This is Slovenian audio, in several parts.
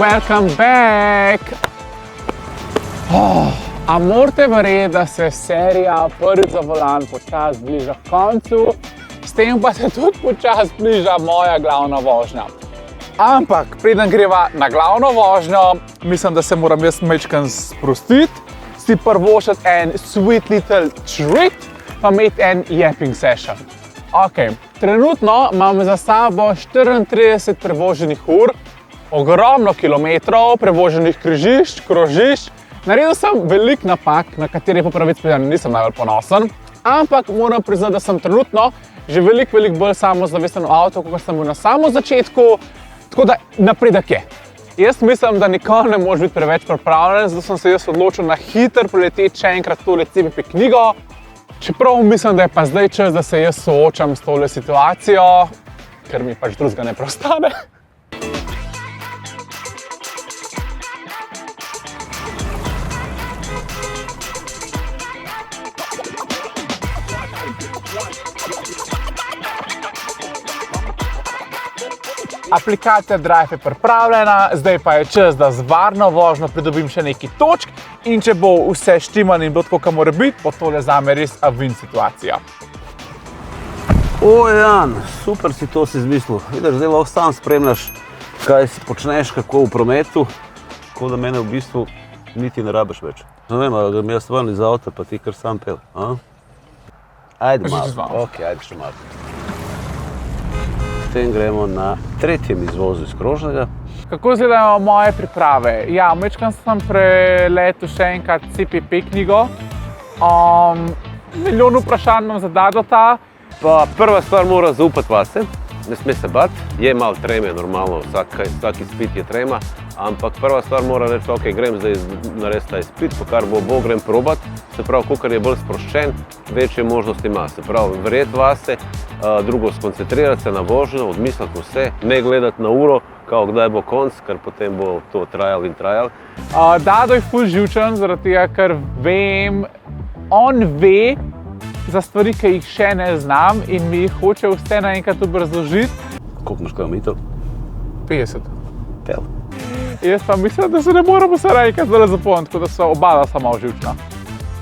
welcome back! A morate verjeti, da se serija Prvič za volan počasi bliža koncu, s tem pa se tudi počasi bliža moja glavna vožnja. Ampak, preden greva na glavno vožnjo, mislim, da se moram jaz majčkeno sprostiti, si privoščiti en sweet little treat, pa imeti en yapping session. Ok, trenutno imam za sabo 34 prevoženih ur, ogromno kilometrov, prevoženih križišč, krožišč. Naredil sem veliko napak, na katere po pravici povedano nisem najbolj ponosen, ampak moram priznati, da sem trenutno že veliko bolj samozavesten v avtu, kot sem bil na samem začetku, tako da napredek je. Jaz mislim, da nikoli ne moreš biti preveč pripravljen, zato sem se jaz odločil na hitro preleteti še enkrat tole CPP knjigo, čeprav mislim, da je pa zdaj čas, da se jaz soočam s tole situacijo, ker mi pač drugega ne preostane. Aplikacija Drive je pripravljena, zdaj pa je čas, da z varno vožnjo pridobim še nekaj točk in če bo vse štimano in bilo tako, kot mora biti, bo tole zame res win situacija. Jan, super si to si izmislil. Vidiš, zdaj lahko sam spremljaš, kaj si počneš, kako v prometu, tako da mene v bistvu niti ne rabiš več. Ne vem, ali grem jaz ven iz avta, pa ti kar sam pel. Ajde malo. Ok, ajde še malo. Potem gremo na tretjem izvozu iz Krožnega. Kako izgledajo moje priprave? Ja, majčkeno sem preletel še enkrat CPP knjigo. Milijon vprašanj imam za Dadota. Pa prva stvar mora zaupati vase, ne sme se bati. Je malo treme, normalno, vsak izpit je trema, ampak prva stvar mora reči, ok, grem zdaj narediti ta izpit, pa kar bo grem probat. Se pravi, kakor je bolj sproščen, večje možnosti ima. Se pravi, verjeti vase, drugo, skoncentrirati se na vožnjo, odmisliti vse, ne gledati na uro, kao kdaj bo konc, ker potem bo to trial in trial. Dado je ful živčen, zaradi tega, ker vem, on ve za stvari, ki jih še ne znam in mi jih hoče vse naenkrat obrazložiti. Koliko imaš kilometrov? 50. Pel. Jaz pa mislim, da se ne moramo vse naenkrat zdaj zapomniti, tako da so oba samo živčna.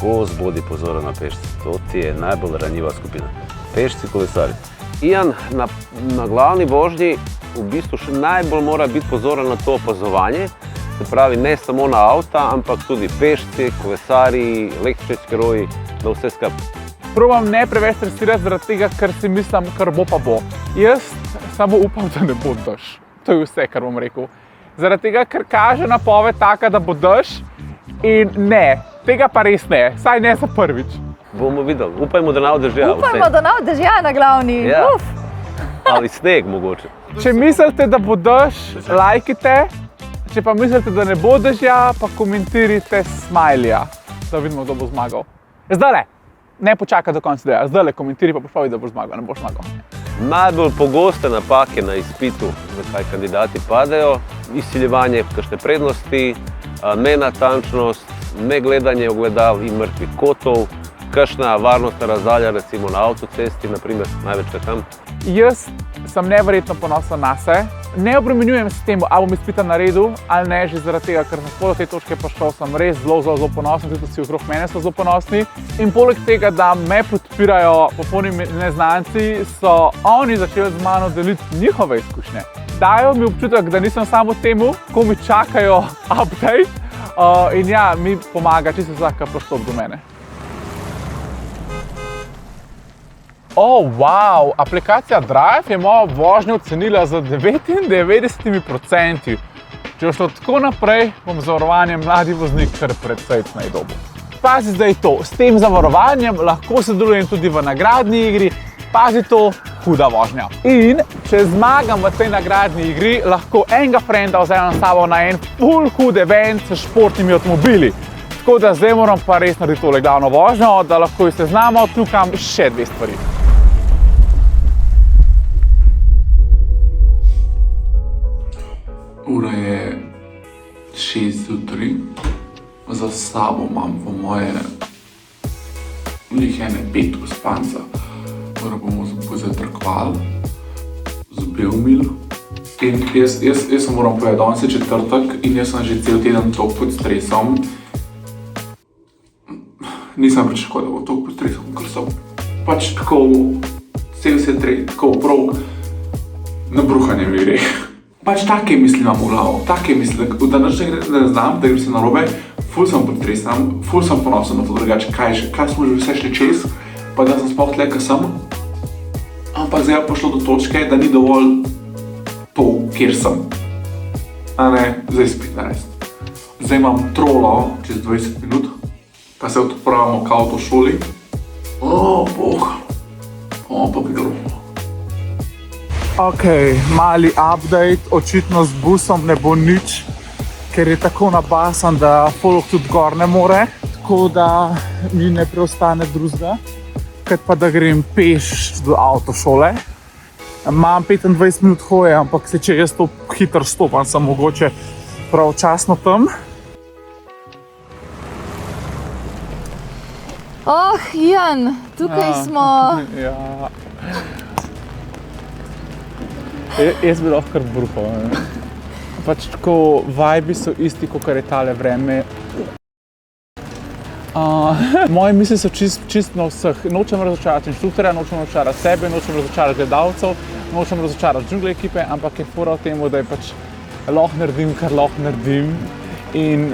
Ko zbodi pozoren na pešce, to ti je najbolj ranljiva skupina. Pešci, kolesarji. Ian na glavni vožnji v bistvu še najbolj mora biti pozoren na to opazovanje, se pravi ne samo na avta, ampak tudi pešci, kolesarji, električni skiroji, da vse skupaj. Probam ne preveč stresirati zaradi tega, ker si mislim, kar bo pa bo. Jaz samo upam, da ne bo dež. To je vse, kar bom rekel. Zaradi tega, ker kaže napoved taka, da bo dež in ne, tega pa res ne, saj ne za prvič. Bomo videli, upajmo, da ne bo dežja. Upajmo, da ne bo dežja na glavni. Ja. Ali sneg mogoče. Če mislite, da bo dež, lajkite. Če pa mislite, da ne bo dežja, pa komentirajte smajlija, da vidimo, kdo bo zmagal. Zdajle, ne počakaj do konca ideja, zdajle komentiraj pa pošpavi, da boš zmagal, ne boš zmagal. Najbolj pogoste napake na izpitu, zakaj kandidati padejo, izsiljevanje kakšne prednosti, nenatančnost, negledanje ogledal in mrtvih kotov, kakšna varnostna razdalja recimo na avtocesti, naprimer, največkrat tam. Jaz sem neverjetno ponosen nase. Ne obremenjujem se temu, ali bom izpita naredil ali ne, že zaradi tega, ker sem do te točke prišel, sem res zelo ponosen, tudi vsi okrog mene so zelo ponosni. In poleg tega, da me podpirajo popolni neznanci, so oni začeli z mano deliti njihove izkušnje. Dajo mi občutek, da nisem samo temu, ko mi čakajo update. In ja, mi pomaga čisto vsak prostop do mene. Wow, aplikacija Drive je mojo vožnjo ocenila za 99%. Če bo šlo tako naprej, bom zavarovanjem mladi voznik kar precej najdobo. Pazi zdaj to, s tem zavarovanjem lahko sodelujem tudi v nagradni igri, pazi to, huda vožnja. In če zmagam v tej nagradni igri, lahko enega frenda vzamem s sabo na en ful hud event s športnimi avtomobili. Tako da zdaj moram pa res narediti tole glavno vožnjo, da lahko iz seznama odkljukam še dve stvari. Ura je 6:03, za sabo imam po moje ene 5 spanca. Prvo bomo zajtrkovali, zobe umili, In jaz sem moram povedati, danes je četrtek in jaz sem že cel teden toliko pod stresom. Nisem pričakoval, da bo toliko pod stresom, ker sem pač tako, cel se trej, tako prav na bruhanje mi gre. Pač take misli imam v glavo, take misli, da ne znam, da gre se narobe, ful sem pod stresom, ful sem ponosen na to drugače, kaj smo že vse šli čez, pa da sem sploh tle, kaj sem. Ampak zdaj je prišlo do točke, da ni dovolj to, kjer sem. A ne, zdaj spet narediti. Zdaj imam trolo čez 20 minut, pa se odpravimo k avtošoli. Bog, pa bi grobo. Ok, mali update, očitno z busom ne bo nič, ker je tako nabasan, da folk tudi gor ne more, tako da mi ne preostane drugega, kot pa da grem peš do avtošole. Imam 25 minut hoje, ampak če jaz to hitro stopam, sem mogoče pravočasno tam. Oh, Jan, tukaj smo. Ja. Jaz bi lahko kar bruhal. Pač tako, vibe so isti, kot je tale vreme. Moje misli so čist na vseh. Nočem razočarati inštruktorja, nočem razočarati sebe, nočem razočarati gledalcev, nočem razočarati džungle ekipe, ampak je fora v tem, da je pač lahko naredim, kar lahko naredim. In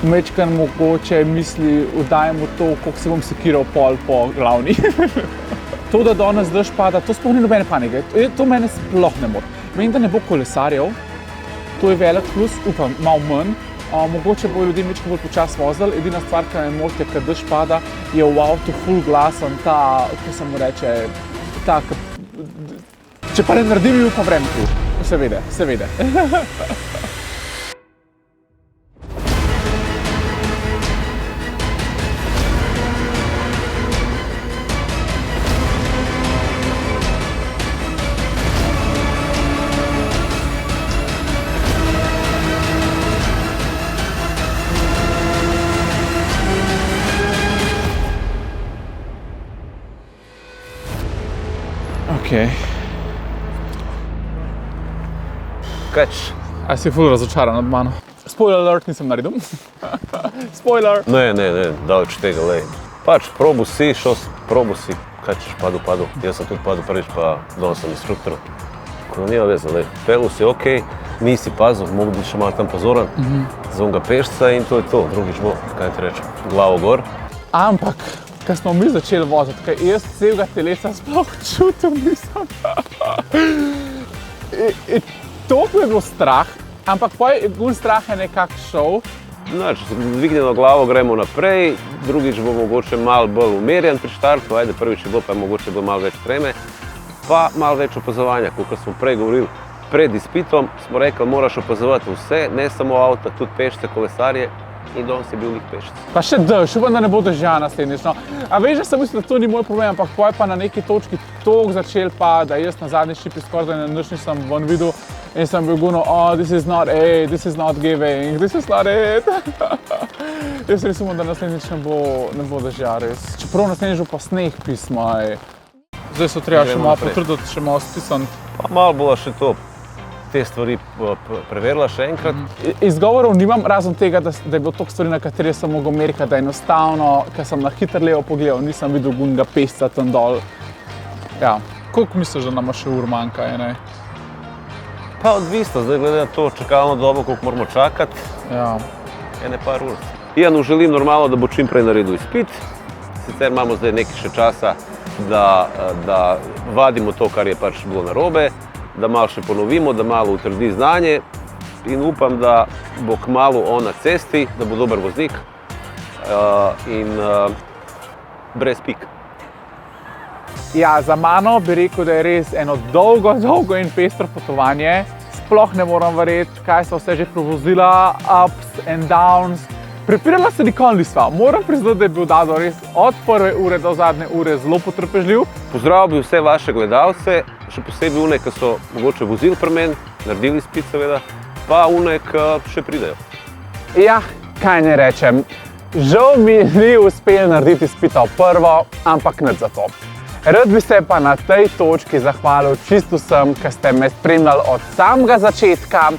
mečkan mogoče misli, vdajemo to, koliko se bom sekiral pol po glavni. To, da danes dež pada, to sploh ni nobene panike, to mene sploh ne mora. Vem, da ne bo kolesarjev, to je velik plus, upam, malo manj. Mogoče bo ljudi malo bolj počas vozili, edina stvar, ki me moti, kad dež pada, je v avtu ful glasen ta, ko se mu reče, ta, če pa ne naredim, mi upam vreme tu. Se vede. Okay. Kač? A si ful razočaran nad mano? Spoiler alert, nisem naredil. Spoiler! Ne, daleč tega, lej. Pač, probu si, kaj češ padel. Jaz sem tudi padel prvič, pa danes sem instruktor. Ko nima veze, lej. Pelu si okej, nisi pazil, mogo biti še malo tam pozoren. Za onega pešca in to je to, drugič bo, kaj ti rečem, glavo gor. Ampak, ko smo mi začeli voziti, kaj jaz celega telesa sploh čutil nisem. Toliko je bilo strah, ampak gun strah je nekak šel. Znači, z dvignjeno glavo gremo naprej, drugič bo mogoče malo bolj umerjen pri štartu, ajde, prvič je bilo pa mogoče bilo malo več treme, pa malo več opazovanja, kot smo prej govorili. Pred izpitom smo rekli, moraš opazovati vse, ne samo avta, tudi pešce, kolesarje. In danes je bil njih pešec. Pa še dež, upam, da ne bo dežja naslednjič. A veš, da sem mislil, da to ni moj problem, ampak poj pa na neki točki toliko začel pa, da jaz na zadnji šipi skoraj nič nisem ven videl in sem bil guno, this is not it, this is not giving, this is not it. Jaz res upam, da naslednjič ne bo dežja res. Čeprav naslednjič bo pa sneh pisma. Zdaj so treba še malo potruditi, še malo spisati. Pa malo bola še to. Te stvari preverila še enkrat. Izgovorov nimam, razen tega, da je bilo toliko stvari, na katere sem mogel merkati, da je enostavno, ker sem na hitro levo pogledal, nisem videl gunega pešca tam dol. Ja, koliko misliš, da nama še ur manjka, ne? Pa odvisno, zdaj glede na to čakalno dobo, koliko moramo čakati, ene par ur. Janu želim normalno, da bo čim prej naredil izpit, sicer imamo zdaj nekaj še časa, da vadimo to, kar je pač bilo narobe, da malo še ponovimo, da malo utrdi znanje in upam, da bo kmalu on na cesti, da bo dober voznik in brez pik. Ja, za mano bi rekel, da je res eno dolgo in pestro potovanje. Sploh ne moram verjeti, kaj so vse že provozila, ups and downs. Prepirala se nikoli nisva. Moram priznati, da je bil Dado res od prve ure do zadnje ure zelo potrpežljiv. Pozdravil bi vse vaše gledalce, še posebej une, ki so mogoče vozili pri meni, naredili izpit seveda, pa une, ki še pridejo. Ja, kaj ne rečem. Žal mi ni uspelo narediti izpita v prvo, ampak nič za to. Rad bi se pa na tej točki zahvalil čisto vsem, ki ste me spremljali od samega začetka,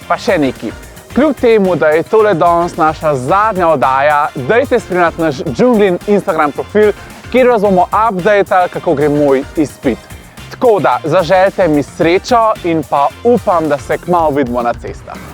pa še nekaj. Kljub temu, da je tole danes naša zadnja oddaja, dajte spremljati naš Džunglin Instagram profil, kjer vas bomo updatali, kako gre moj izpit. Tako da, zaželjte mi srečo in pa upam, da se kmalu vidimo na cestah.